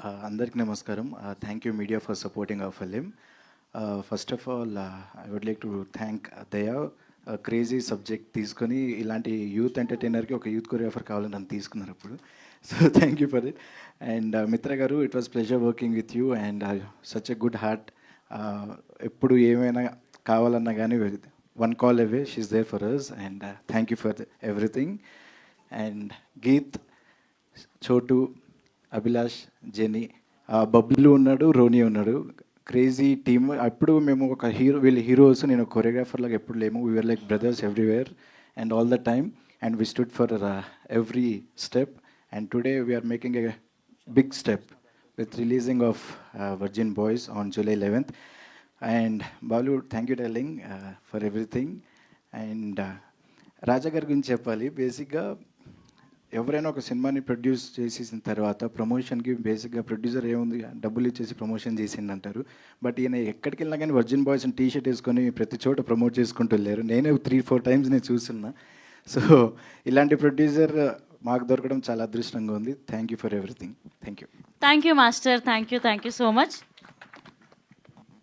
అందరికి నమస్కారం. Thank you media for supporting our film. First of all I would like to thank Daya. Crazy subject తీసుకొని ఇలాంటి youth ఎంటర్టైనర్కి ఒక youth choreographer కావాలని నన్ను తీసుకున్నారు అప్పుడు. So thank you for it. And Mitra garu, it was pleasure working with you and such a good heart. ఎప్పుడు ఏమైనా కావాలన్నా కానీ one call away, she's there for us. And thank you for everything. And Geeth, Chotu, Abhilash, Jeni, Bablu ఉన్నాడు, రోనీ ఉన్నాడు. Crazy team. అప్పుడు మేము ఒక వీళ్ళు హీరోస్, నేను కొరియోగ్రాఫర్ లాగా ఎప్పుడు లేము. We're like brothers everywhere and all the time. And we stood for every step. And today we're making a big step with releasing of virgin boys on July 11th. And Balu, thank you darling for everything. And Raja గారి గురించి చెప్పాలి. బేసిక్గా ఎవరైనా ఒక సినిమాని produce చేసేసిన తర్వాత ప్రమోషన్కి బేసిక్గా ప్రొడ్యూసర్ ఏముంది, డబ్బులు ఇచ్చేసి ప్రమోషన్ చేసింది అంటారు. బట్ ఈయన ఎక్కడికి వెళ్ళినా కానీ వర్జిన్ బాయ్స్ టీ షర్ట్ వేసుకొని ప్రతి చోట ప్రమోట్ చేసుకుంటూ వెళ్ళారు. నేనే 3-4 టైమ్స్ నేను చూస్తున్నా. సో ఇలాంటి ప్రొడ్యూసర్ మాకు దొరకడం చాలా అదృష్టంగా ఉంది. Thank you for everything. Thank you. Thank you master. Thank you so much.